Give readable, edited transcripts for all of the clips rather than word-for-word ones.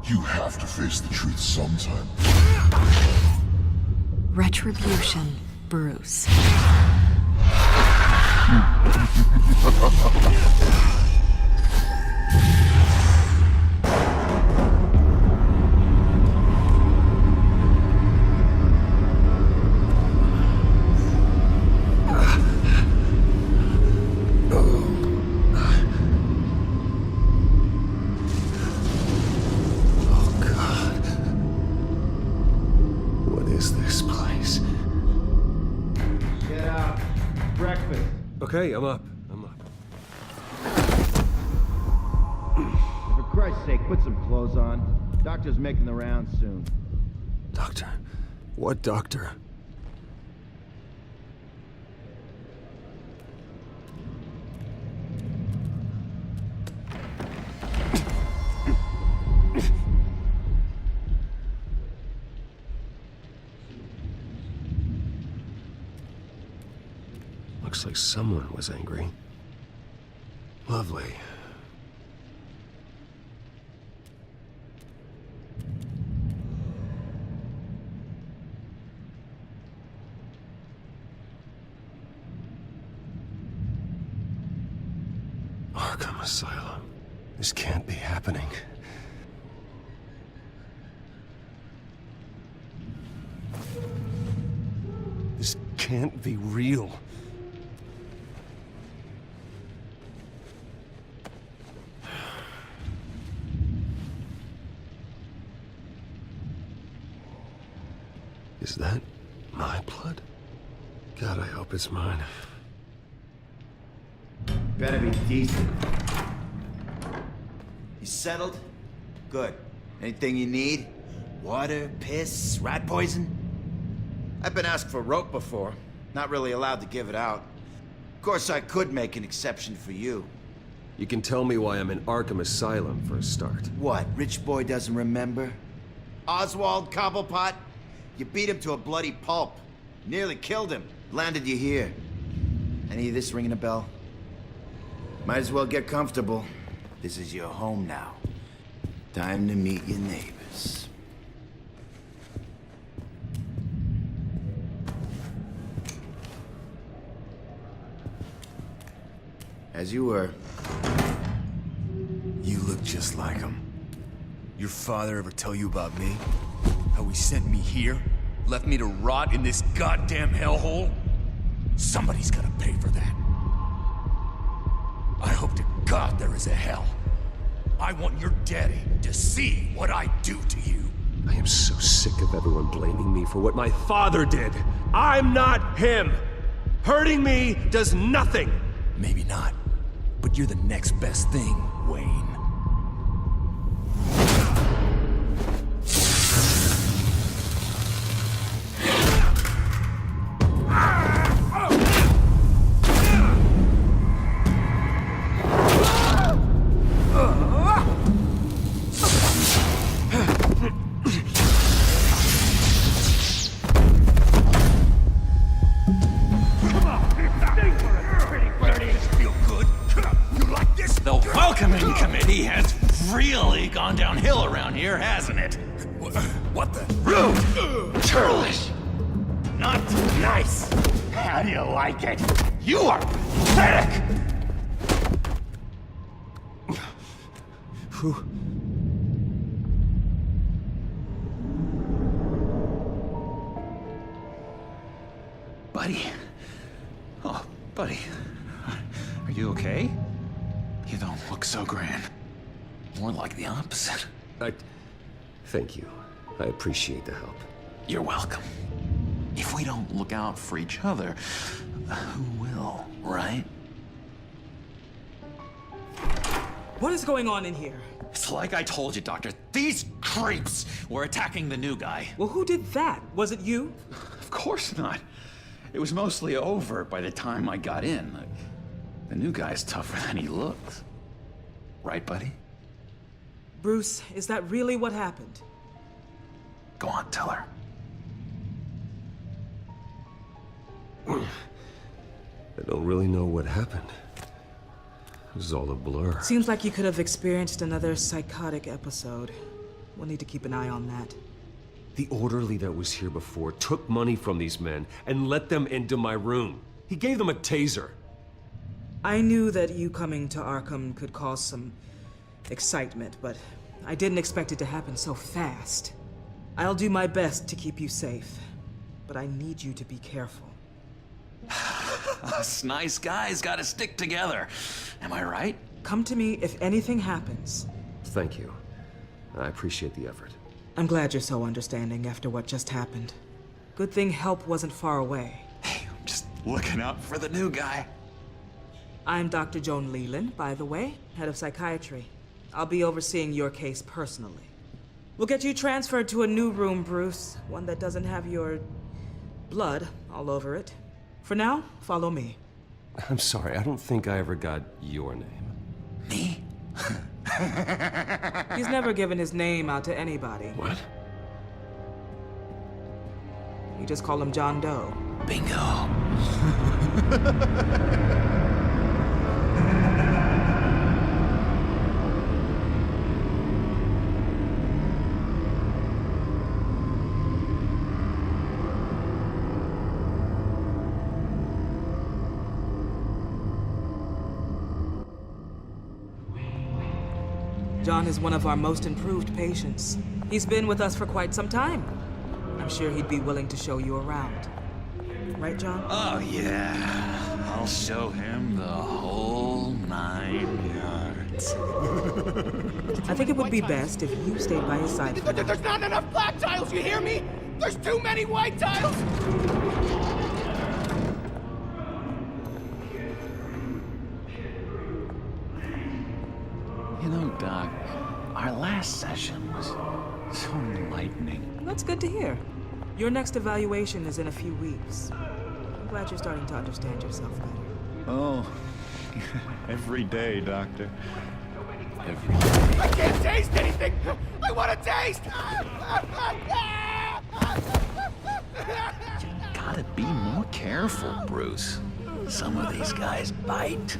You have to face the truth sometime. Retribution, Bruce. Okay, I'm up. For Christ's sake, put some clothes on. Doctor's making the rounds soon. Doctor? What doctor? Looks like someone was angry. Lovely. Arkham Asylum. This can't be happening. This can't be real. Is that my blood? God, I hope it's mine. Better be decent. You settled? Good. Anything you need? Water, piss, rat poison? I've been asked for rope before. Not really allowed to give it out. Of course, I could make an exception for you. You can tell me why I'm in Arkham Asylum for a start. What, rich boy doesn't remember? Oswald Cobblepot? You beat him to a bloody pulp. Nearly killed him. Landed you here. Any of this ringing a bell? Might as well get comfortable. This is your home now. Time to meet your neighbors. As you were. You look just like him. Your father ever tell you about me? How he sent me here? Left me to rot in this goddamn hellhole? Somebody's gotta pay for that. I hope to God there is a hell. I want your daddy to see what I do to you. I am so sick of everyone blaming me for what my father did. I'm not him. Hurting me does nothing. Maybe not, but you're the next best thing, Wayne. Downhill around here, hasn't it? What the? Rude! Churlish! Not nice! How do you like it? You are pathetic! Buddy. Oh, buddy. Are you okay? You don't look so grand. More like the opposite. Thank you. I appreciate the help. You're welcome. If we don't look out for each other, who will, right? What is going on in here? It's like I told you, Doctor. These creeps were attacking the new guy. Well, who did that? Was it you? Of course not. It was mostly over by the time I got in. The new guy's tougher than he looked. Right, buddy? Bruce, is that really what happened? Go on, tell her. I don't really know what happened. It was all a blur. Seems like you could have experienced another psychotic episode. We'll need to keep an eye on that. The orderly that was here before took money from these men and let them into my room. He gave them a taser. I knew that you coming to Arkhem could cause some excitement, but I didn't expect it to happen so fast. I'll do my best to keep you safe, but I need you to be careful. Us nice guys gotta stick together. Am I right? Come to me if anything happens. Thank you. I appreciate the effort. I'm glad you're so understanding after what just happened. Good thing help wasn't far away. Hey, I'm just looking out for the new guy. I'm Dr. Joan Leland, by the way, head of psychiatry. I'll be overseeing your case personally. We'll get you transferred to a new room, Bruce. One that doesn't have your blood all over it. For now, follow me. I'm sorry, I don't think I ever got your name. Me? He's never given his name out to anybody. What? We just call him John Doe. Bingo. John is one of our most improved patients. He's been with us for quite some time. I'm sure he'd be willing to show you around. Right, John? Oh, yeah. I'll show him the whole 9 yards. I think it would be best if you stayed by his side. There's not enough black tiles, you hear me? There's too many white tiles! You know, Doc, our last session was so enlightening. That's good to hear. Your next evaluation is in a few weeks. I'm glad you're starting to understand yourself better. Oh, every day, Doctor. Every day. I can't taste anything! I want to taste! Gotta be more careful, Bruce. Some of these guys bite.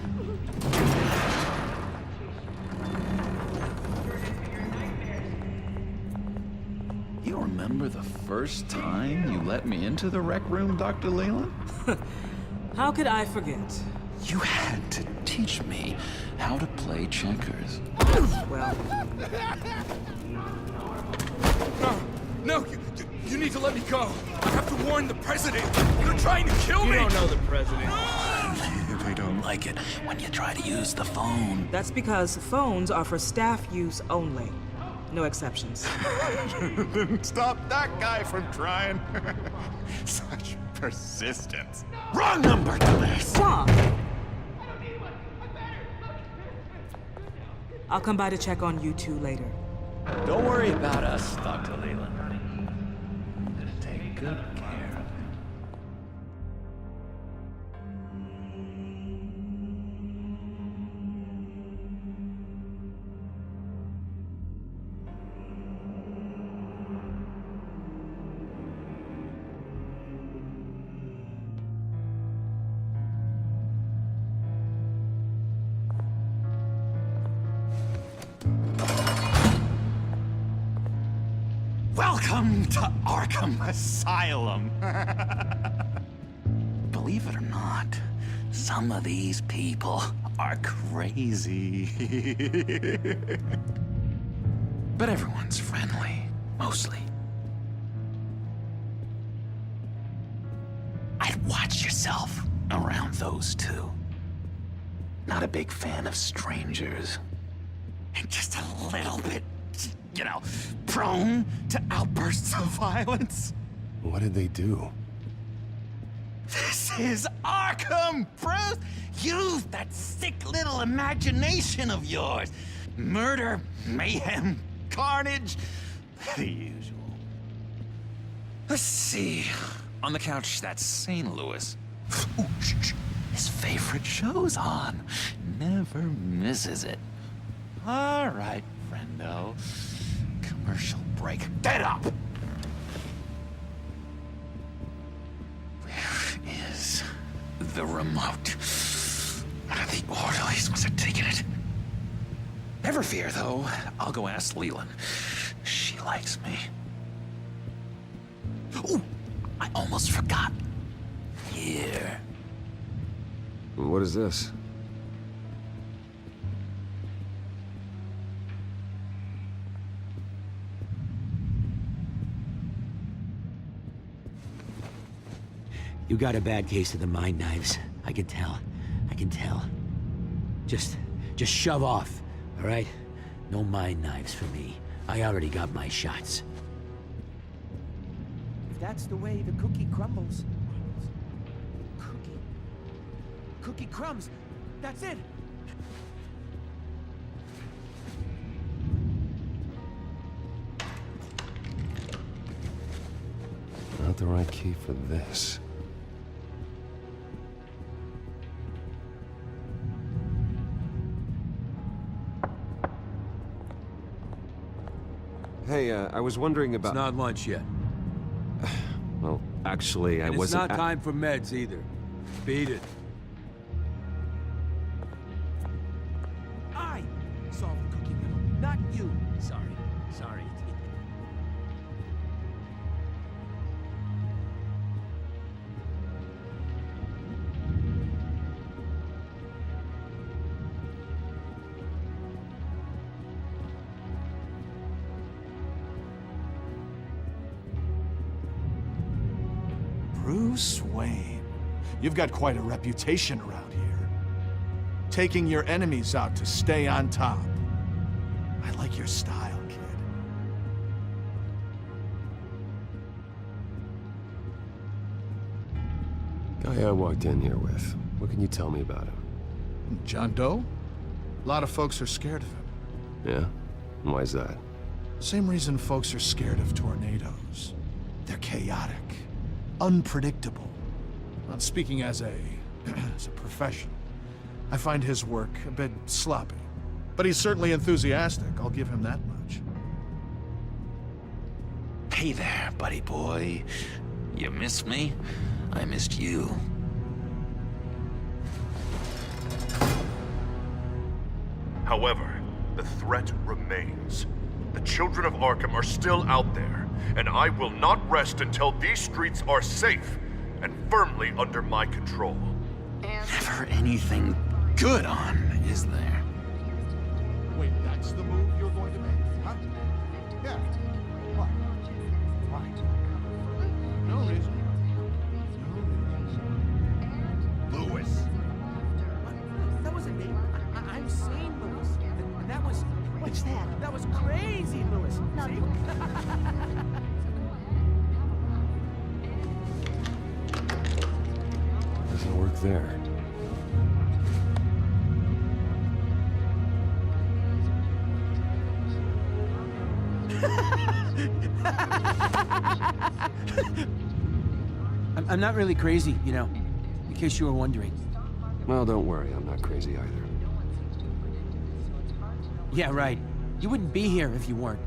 You remember the first time you let me into the rec room, Dr. Leland? How could I forget? You had to teach me how to play checkers. Well, No, you need to let me go. I have to warn the president. You're trying to kill me. You don't know the president. They don't like it when you try to use the phone. that's because phones are for staff use only. No exceptions. Didn't stop that guy from trying. Such persistence. Wrong number, dumbass! John! I'll come by to check on you two later. Don't worry about us, Dr. Leland. I'm gonna take good care of him. Welcome to Arkham Asylum. Believe it or not, some of these people are crazy. But everyone's friendly, mostly. I'd watch yourself around those two. Not a big fan of strangers. And just a little bit, you know, prone to outbursts of violence. What did they do? This is Arkham, Bruce! Use that sick little imagination of yours. Murder, mayhem, carnage, the usual. Let's see. On the couch, that's St. Louis. Ooh, shh. His favorite show's on. Never misses it. All right, friendo. Commercial break. Get up! Where is the remote? One of the orderlies must have taken it. Never fear, though. I'll go ask Leland. She likes me. Ooh, I almost forgot. Here. What is this? You got a bad case of the mind knives. I can tell. I can tell. Just shove off, all right? No mind knives for me. I already got my shots. If that's the way the cookie crumbles. Cookie crumbs. That's it. Not the right key for this. Hey, I was wondering about... It's not lunch yet. Well, actually, I And wasn't... it's not time for meds either. Beat it. I solved the cookie riddle, not you. Sorry. Bruce Wayne. You've got quite a reputation around here. Taking your enemies out to stay on top. I like your style, kid. Guy I walked in here with. What can you tell me about him? John Doe? A lot of folks are scared of him. Yeah? And why is that? Same reason folks are scared of tornadoes. They're chaotic. Unpredictable. Not speaking as a professional. I find his work a bit sloppy. But he's certainly enthusiastic, I'll give him that much. Hey there, buddy boy. You missed me? I missed you. However, the threat remains. The children of Arkham are still out there, and I will not rest until these streets are safe and firmly under my control. Never anything good on, is there? Wait, that's the move you're going to make, huh? Yeah. What? Why? No reason. Lewis. That wasn't me. I'm sane, Lewis. And that was... What's that? That was crazy, Lewis. See? Doesn't work there. I'm not really crazy, you know, in case you were wondering. Well, don't worry, I'm not crazy either. Yeah, right. You wouldn't be here if you weren't.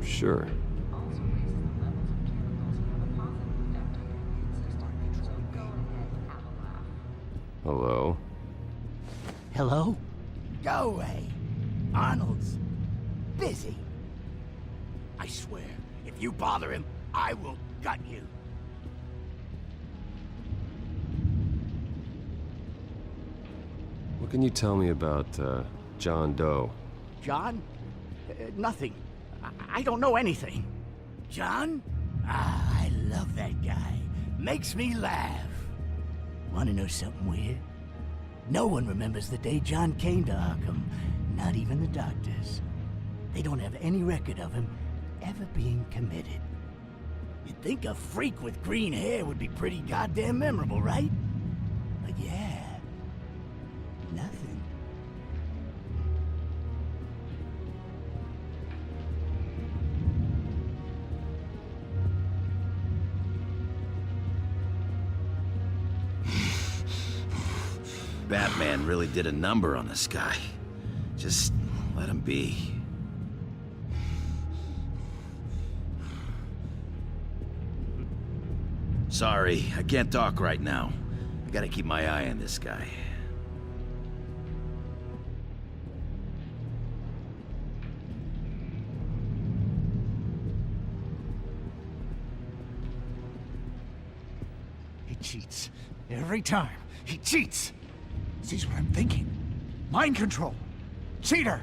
Sure. Hello? Hello? Go away. Arnold's busy. I swear, if you bother him, I will gut you. What can you tell me about, John Doe? John? Nothing. I don't know anything. John? Ah, I love that guy. Makes me laugh. Want to know something weird? No one remembers the day John came to Arkham. Not even the doctors. They don't have any record of him ever being committed. You'd think a freak with green hair would be pretty goddamn memorable, right? But yeah, nothing. Batman really did a number on this guy. Just let him be. Sorry, I can't talk right now. I gotta keep my eye on this guy. cheats. Every time, he cheats. Sees what I'm thinking. Mind control. Cheater!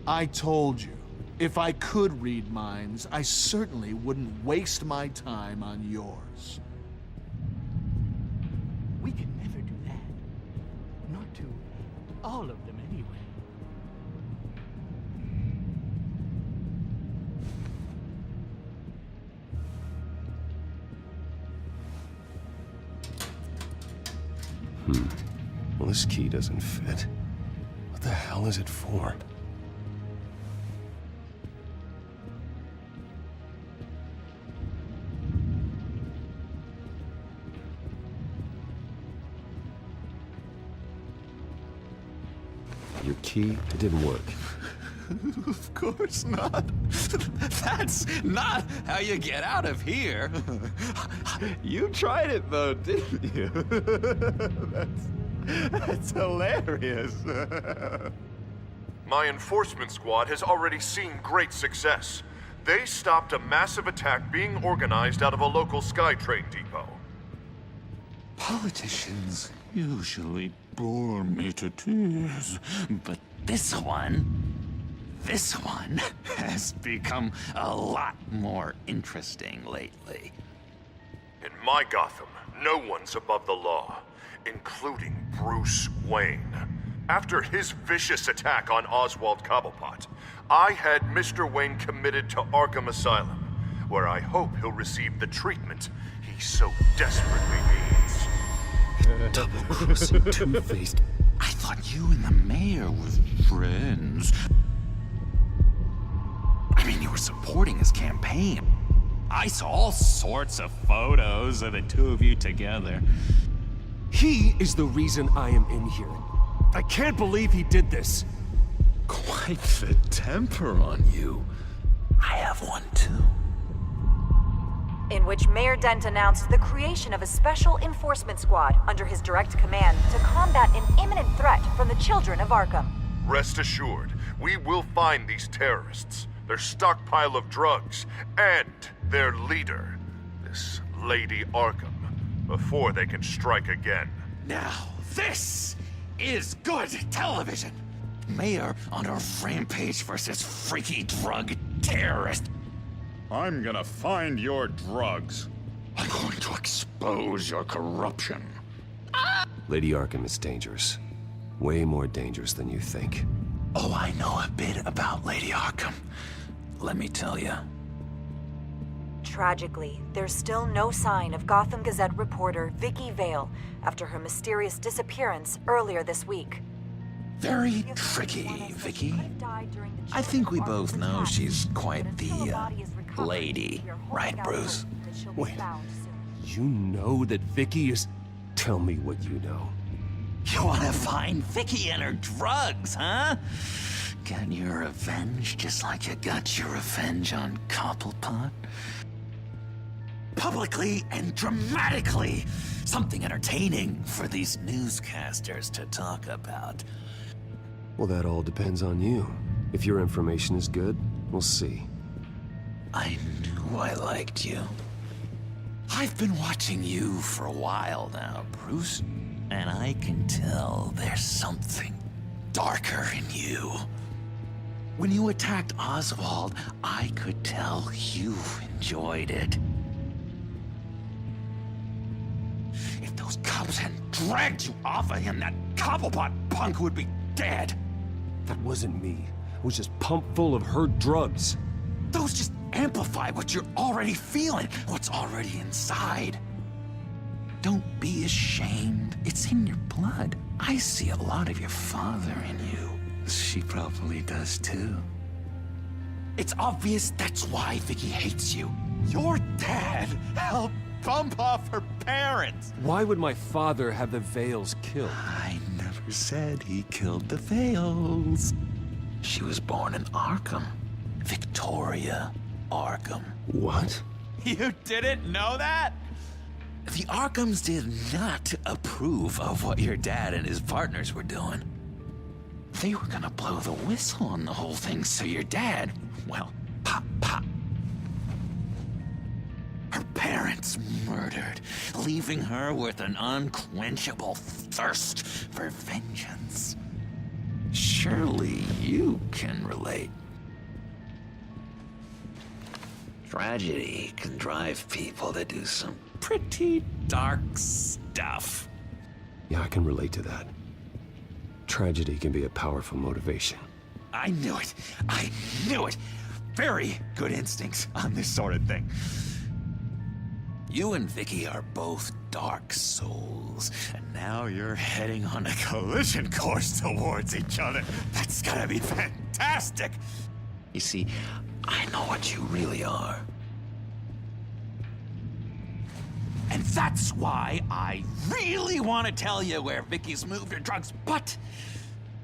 I told you, if I could read minds, I certainly wouldn't waste my time on yours. We can never do that. Not to all of them, anyway. Well, this key doesn't fit. What the hell is it for? Your key, it didn't work. Of course not. That's not how you get out of here. You tried it though, didn't you? That's hilarious. My enforcement squad has already seen great success. They stopped a massive attack being organized out of a local SkyTrain depot. Politicians usually bore me to tears, but this one has become a lot more interesting lately. In my Gotham, no one's above the law, including Bruce Wayne. After his vicious attack on Oswald Cobblepot, I had Mr. Wayne committed to Arkham Asylum, where I hope he'll receive the treatment he so desperately needs. Double-crossing two-faced. I thought you and the mayor were friends. I mean, you were supporting his campaign. I saw all sorts of photos of the two of you together. He is the reason I am in here. I can't believe he did this. Quite the temper on you. I have one too. In which Mayor Dent announced the creation of a special enforcement squad under his direct command to combat an imminent threat from the children of Arkham. Rest assured, we will find these terrorists, their stockpile of drugs, and their leader, this Lady Arkham, before they can strike again. Now, this is good television. Mayor on a rampage versus freaky drug terrorist. I'm gonna find your drugs. I'm going to expose your corruption. Lady Arkham is dangerous. Way more dangerous than you think. Oh, I know a bit about Lady Arkham. Let me tell you. Tragically, there's still no sign of Gotham Gazette reporter Vicky Vale after her mysterious disappearance earlier this week. Very tricky, Vicky. I think we both know she's quite the, lady, right, Bruce? Wait, you know that Vicky is... Tell me what you know. You want to find Vicky and her drugs, huh? Get your revenge just like you got your revenge on Cobblepot? Publicly and dramatically! Something entertaining for these newscasters to talk about. Well, that all depends on you. If your information is good, we'll see. I knew I liked you. I've been watching you for a while now, Bruce, and I can tell there's something darker in you. When you attacked Oswald, I could tell you enjoyed it. If those cops hadn't dragged you off of him, that Cobblepot punk would be dead. That wasn't me. It was just pumped full of her drugs. Those just amplify what you're already feeling, what's already inside. Don't be ashamed. It's in your blood. I see a lot of your father in you. She probably does too. It's obvious that's why Vicky hates you. Your dad helped bump off her parents. Why would my father have the Vales killed? I never said he killed the Vales. She was born in Arkham. Victoria Arkham. What? You didn't know that? The Arkhams did not approve of what your dad and his partners were doing. They were gonna blow the whistle on the whole thing, so your dad, well, pop, pop. Her parents parents murdered, leaving her with an unquenchable thirst for vengeance. Surely you can relate. Tragedy can drive people to do some pretty dark stuff. Yeah, I can relate to that. Tragedy can be a powerful motivation. I knew it. I knew it. Very good instincts on this sort of thing. You and Vicky are both dark souls, and now you're heading on a collision course towards each other. That's gonna be fantastic! You see, I know what you really are. And that's why I really want to tell you where Vicky's moved her drugs, but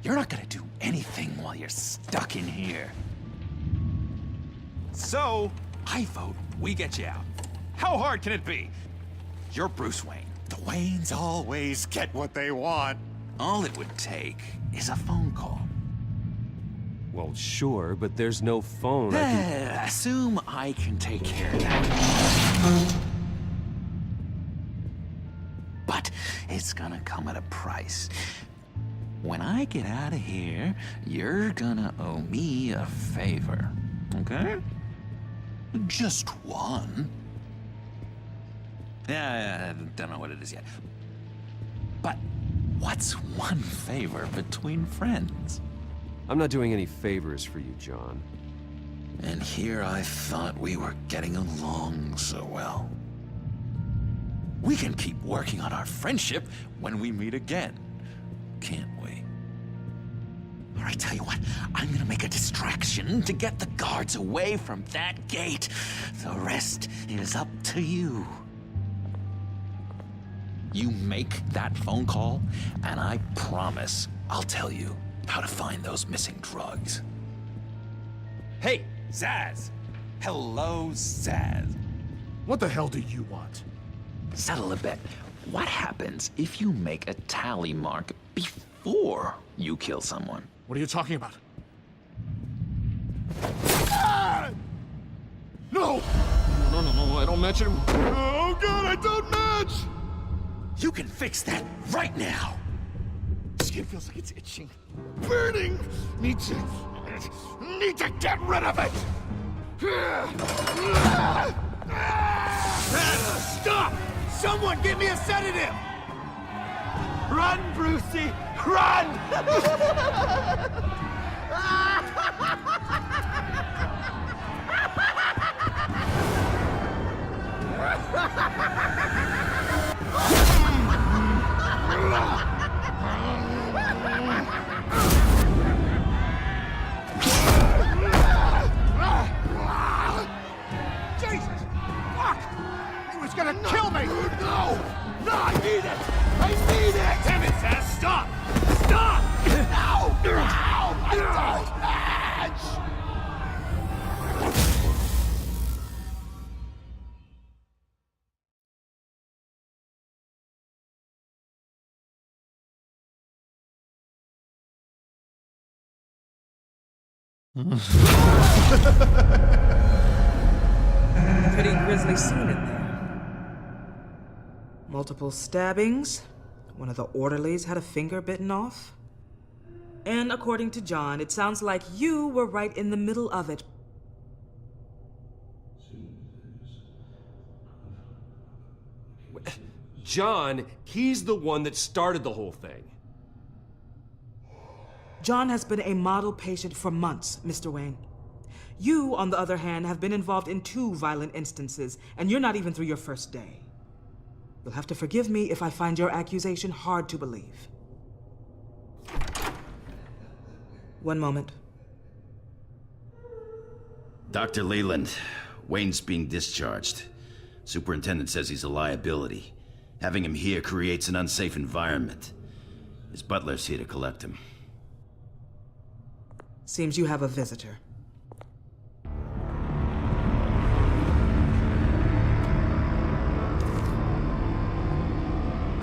you're not gonna do anything while you're stuck in here. So, I vote we get you out. How hard can it be? You're Bruce Wayne. The Waynes always get what they want. All it would take is a phone call. Well, sure, but there's no phone. Assume I can take care of that. But it's gonna come at a price. When I get out of here, you're gonna owe me a favor, okay? Just one. Yeah, I don't know what it is yet. But what's one favor between friends? I'm not doing any favors for you, John. And here I thought we were getting along so well. We can keep working on our friendship when we meet again, can't we? All right, tell you what, I'm gonna make a distraction to get the guards away from that gate. The rest is up to you. You make that phone call, and I promise I'll tell you how to find those missing drugs. Hey, Zaz! Hello, Zaz. What the hell do you want? Settle a bet. What happens if you make a tally mark before you kill someone? What are you talking about? Ah! No! No, I don't match him. Oh god, I don't match! You can fix that right now! Skin feels like it's itching. Burning! Need to get rid of it! Stop! Someone give me a sedative! Run, Brucey! Run! Jesus! Fuck! He was gonna kill me! No! No, I need it! I need it! Damn it, Zaz! Stop! Stop! No! No! I don't match! Pretty grisly scene in there. Multiple stabbings. One of the orderlies had a finger bitten off. And according to John, it sounds like you were right in the middle of it. John, he's the one that started the whole thing. John has been a model patient for months, Mr. Wayne. You, on the other hand, have been involved in 2 violent instances, and you're not even through your first day. You'll have to forgive me if I find your accusation hard to believe. One moment. Dr. Leland, Wayne's being discharged. Superintendent says he's a liability. Having him here creates an unsafe environment. His butler's here to collect him. Seems you have a visitor.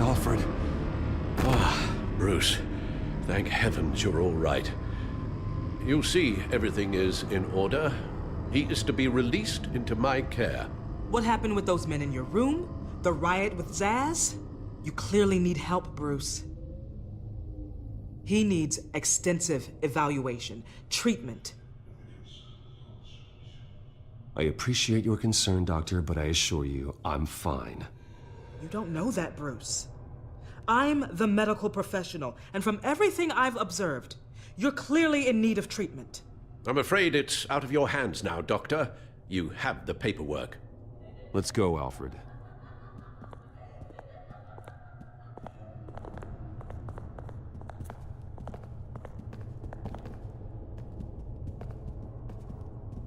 Alfred. Ah, Bruce. Thank heavens you're all right. You see, everything is in order. He is to be released into my care. What happened with those men in your room? The riot with Zaz? You clearly need help, Bruce. He needs extensive evaluation, treatment. I appreciate your concern, Doctor, but I assure you, I'm fine. You don't know that, Bruce. I'm the medical professional, and from everything I've observed, you're clearly in need of treatment. I'm afraid it's out of your hands now, Doctor. You have the paperwork. Let's go, Alfred.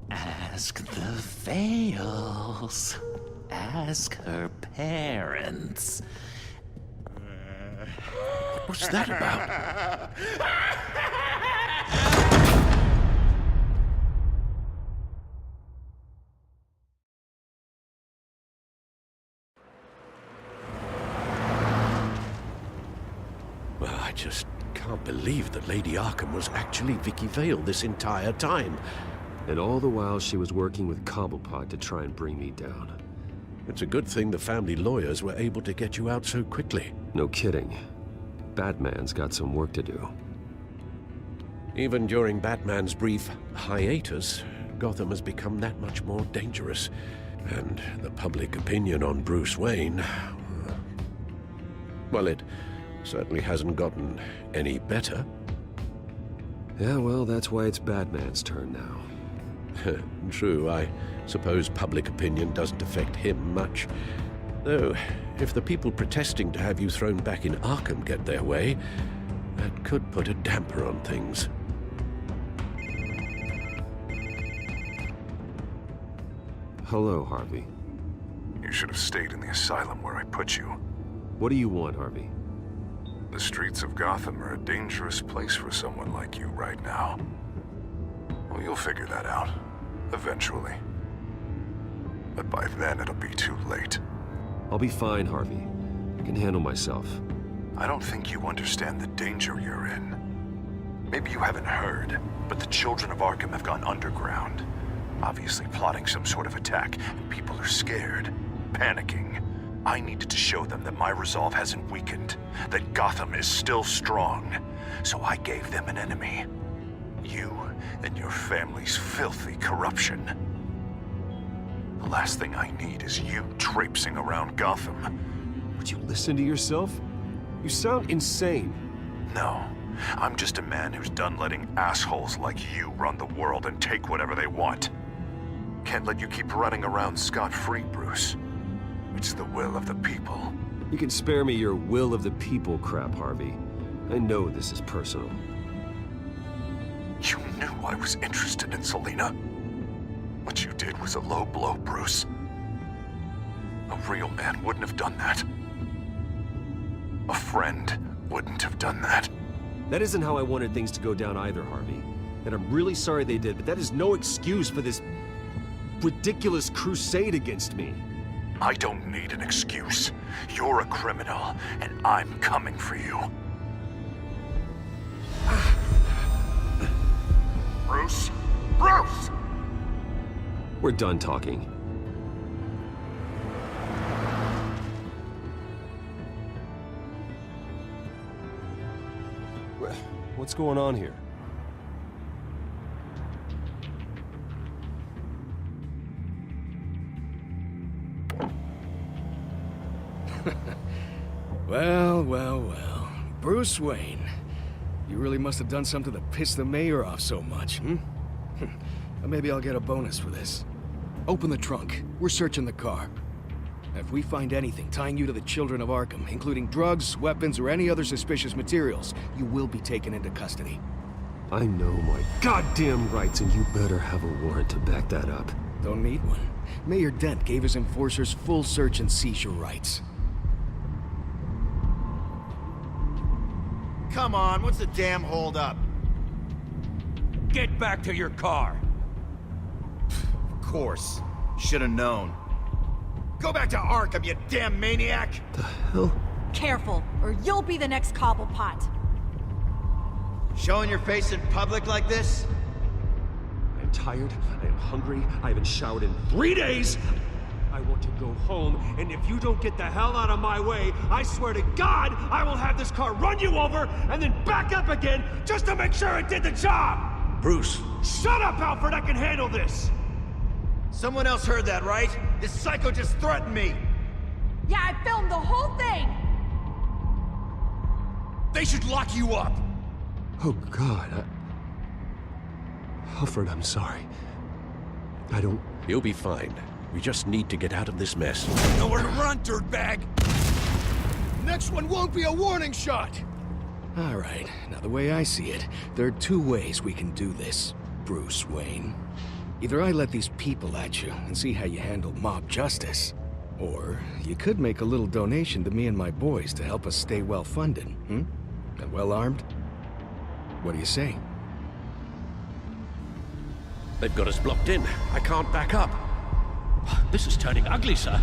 Ask the Vales. Ask her parents. What's that about? Well, I just can't believe that Lady Arkhem was actually Vicky Vale this entire time. And all the while she was working with Cobblepot to try and bring me down. It's a good thing the family lawyers were able to get you out so quickly. No kidding. Batman's got some work to do. Even during Batman's brief hiatus, Gotham has become that much more dangerous. And the public opinion on Bruce Wayne... well, it certainly hasn't gotten any better. Yeah, well, that's why it's Batman's turn now. True, I suppose public opinion doesn't affect him much. Though, if the people protesting to have you thrown back in Arkham get their way, that could put a damper on things. Hello, Harvey. You should have stayed in the asylum where I put you. What do you want, Harvey? The streets of Gotham are a dangerous place for someone like you right now. Well, you'll figure that out. Eventually. But by then, it'll be too late. I'll be fine, Harvey. I can handle myself. I don't think you understand the danger you're in. Maybe you haven't heard, but the children of Arkham have gone underground. Obviously plotting some sort of attack, and people are scared, panicking. I needed to show them that my resolve hasn't weakened, that Gotham is still strong. So I gave them an enemy. You and your family's filthy corruption. The last thing I need is you traipsing around Gotham. Would you listen to yourself? You sound insane. No, I'm just a man who's done letting assholes like you run the world and take whatever they want. Can't let you keep running around scot-free, Bruce. It's the will of the people. You can spare me your will of the people crap, Harvey. I know this is personal. You knew I was interested in Selina. What you did was a low blow, Bruce. A real man wouldn't have done that. A friend wouldn't have done that. That isn't how I wanted things to go down either, Harvey. And I'm really sorry they did, but that is no excuse for this ridiculous crusade against me. I don't need an excuse. You're a criminal, and I'm coming for you. Bruce? Bruce! We're done talking. What's going on here? Well. Bruce Wayne. You really must have done something to piss the mayor off so much, hmm? Maybe I'll get a bonus for this. Open the trunk. We're searching the car. If we find anything tying you to the children of Arkham, including drugs, weapons, or any other suspicious materials, you will be taken into custody. I know my goddamn rights, and you better have a warrant to back that up. Don't need one. Mayor Dent gave his enforcers full search and seizure rights. Come on, what's the damn holdup? Get back to your car! Of course. Should've known. Go back to Arkham, you damn maniac! The hell? Careful, or you'll be the next Cobblepot. Showing your face in public like this? I am tired, I am hungry, I haven't showered in 3 days! I want to go home, and if you don't get the hell out of my way, I swear to God, I will have this car run you over and then back up again just to make sure it did the job! Bruce! Shut up, Alfred! I can handle this! Someone else heard that, right? This psycho just threatened me! Yeah, I filmed the whole thing! They should lock you up! Oh, God. Alfred, I'm sorry. I don't... You'll be fine. We just need to get out of this mess. Nowhere to run, dirtbag! Next one won't be a warning shot! All right, now the way I see it, there are two ways we can do this, Bruce Wayne. Either I let these people at you and see how you handle mob justice, or you could make a little donation to me and my boys to help us stay well-funded, And well-armed? What do you say? They've got us blocked in. I can't back up. This is turning ugly, sir.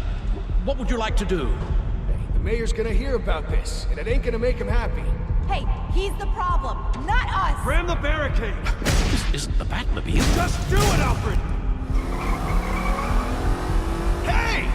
What would you like to do? Hey, the mayor's gonna hear about this, and it ain't gonna make him happy. Hey, he's the problem, not us! Ram the barricade! This isn't the Batmobile. Just do it, Alfred! Hey!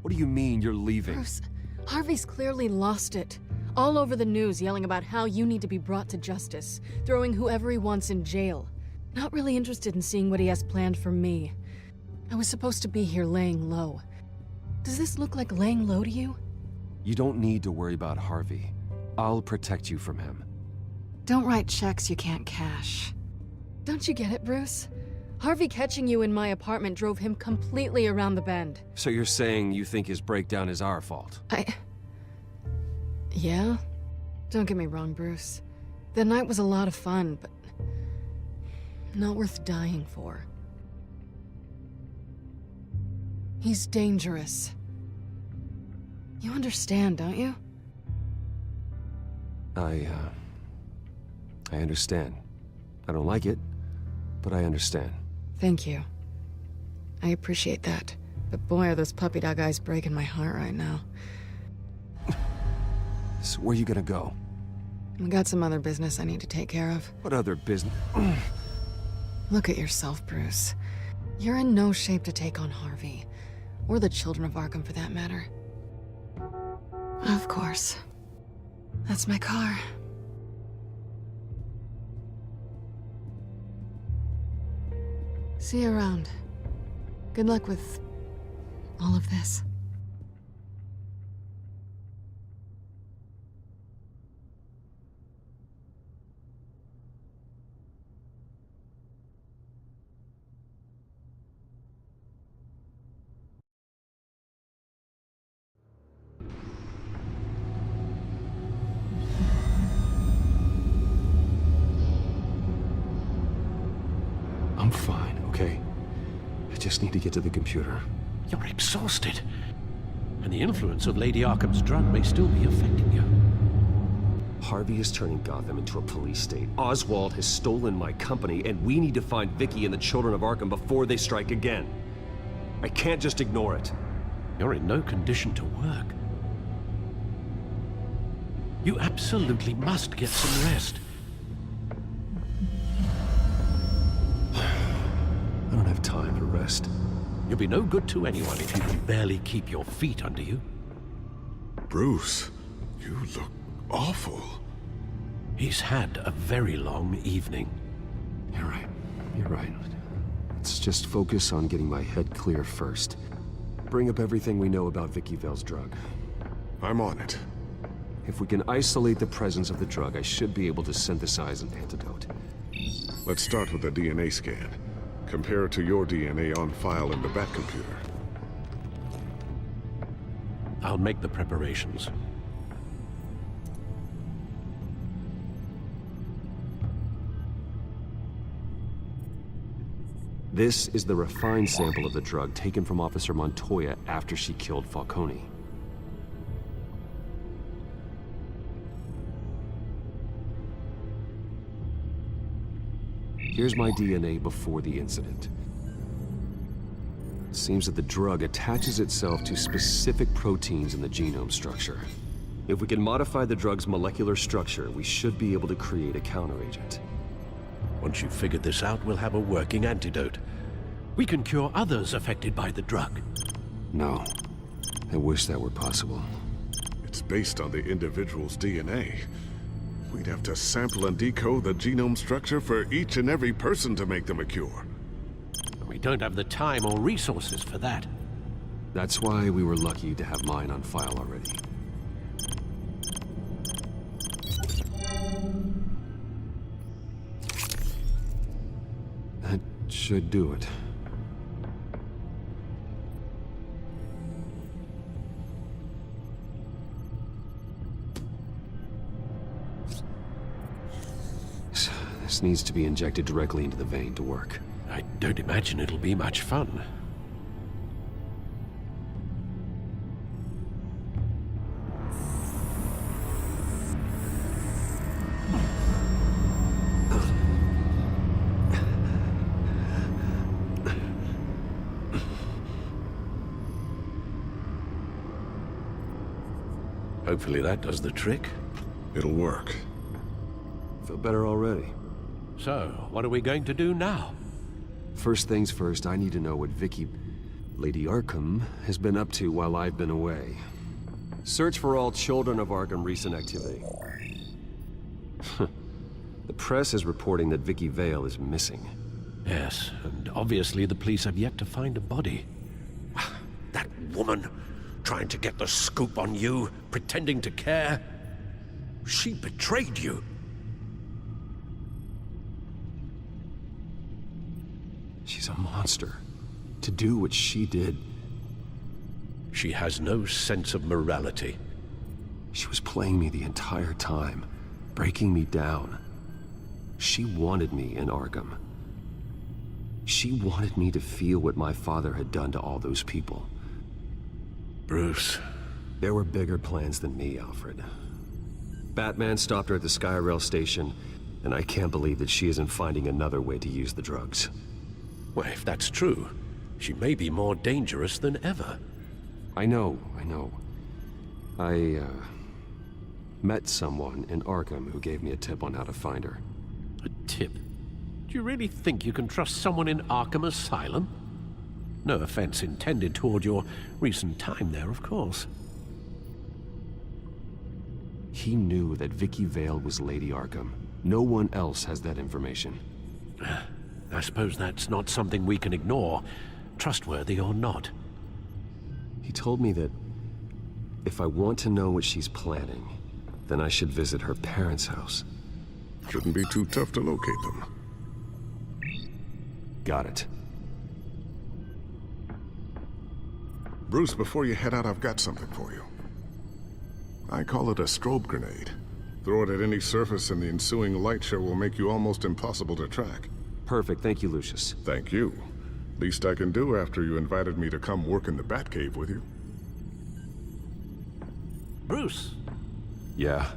What do you mean you're leaving? Bruce, Harvey's clearly lost it. All over the news yelling about how you need to be brought to justice, throwing whoever he wants in jail. Not really interested in seeing what he has planned for me. I was supposed to be here laying low. Does this look like laying low to you? You don't need to worry about Harvey. I'll protect you from him. Don't write checks you can't cash. Don't you get it, Bruce? Harvey catching you in my apartment drove him completely around the bend. So you're saying you think his breakdown is our fault? Yeah? Don't get me wrong, Bruce. The night was a lot of fun, but not worth dying for. He's dangerous. You understand, don't you? I understand. I don't like it, but I understand. Thank you. I appreciate that. But boy, are those puppy dog eyes breaking my heart right now. So where are you gonna go? I got some other business I need to take care of. What other business? Look at yourself, Bruce. You're in no shape to take on Harvey. Or the children of Arkham, for that matter. Of course. That's my car. See you around. Good luck with all of this. I'm fine, okay? I just need to get to the computer. You're exhausted. And the influence of Lady Arkham's drug may still be affecting you. Harvey is turning Gotham into a police state. Oswald has stolen my company, and we need to find Vicky and the children of Arkham before they strike again. I can't just ignore it. You're in no condition to work. You absolutely must get some rest. I don't have time to rest. You'll be no good to anyone if you can barely keep your feet under you. Bruce, you look awful. He's had a very long evening. You're right. You're right. Let's just focus on getting my head clear first. Bring up everything we know about Vicky Vale's drug. I'm on it. If we can isolate the presence of the drug, I should be able to synthesize an antidote. Let's start with a DNA scan. Compare it to your DNA on file in the Bat computer. I'll make the preparations. This is the refined sample of the drug taken from Officer Montoya after she killed Falcone. Here's my DNA before the incident. It seems that the drug attaches itself to specific proteins in the genome structure. If we can modify the drug's molecular structure, we should be able to create a counteragent. Once you've figured this out, we'll have a working antidote. We can cure others affected by the drug. No. I wish that were possible. It's based on the individual's DNA. We'd have to sample and decode the genome structure for each and every person to make them a cure. We don't have the time or resources for that. That's why we were lucky to have mine on file already. That should do it. This needs to be injected directly into the vein to work. I don't imagine it'll be much fun. Hopefully that does the trick. It'll work. Feel better already. So, what are we going to do now? First things first, I need to know what Vicky, Lady Arkham, has been up to while I've been away. Search for all children of Arkham recent activity. The press is reporting that Vicky Vale is missing. Yes, and obviously the police have yet to find a body. That woman, trying to get the scoop on you, pretending to care. She betrayed you. She's a monster. To do what she did. She has no sense of morality. She was playing me the entire time, breaking me down. She wanted me in Arkham. She wanted me to feel what my father had done to all those people. Bruce. There were bigger plans than me, Alfred. Batman stopped her at the Skyrail station, and I can't believe that she isn't finding another way to use the drugs. Well, if that's true, she may be more dangerous than ever. I know. I met someone in Arkham who gave me a tip on how to find her. A tip? Do you really think you can trust someone in Arkham Asylum? No offense intended toward your recent time there, of course. He knew that Vicky Vale was Lady Arkham. No one else has that information. I suppose that's not something we can ignore, trustworthy or not. He told me that if I want to know what she's planning, then I should visit her parents' house. Shouldn't be too tough to locate them. Got it. Bruce, before you head out, I've got something for you. I call it a strobe grenade. Throw it at any surface and the ensuing light show will make you almost impossible to track. Perfect, thank you, Lucius. Thank you. Least I can do after you invited me to come work in the Batcave with you. Bruce? Yeah?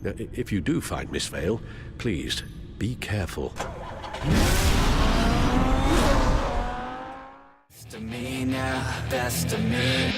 If you do find Miss Vale, please, be careful. Best of me now, best of me.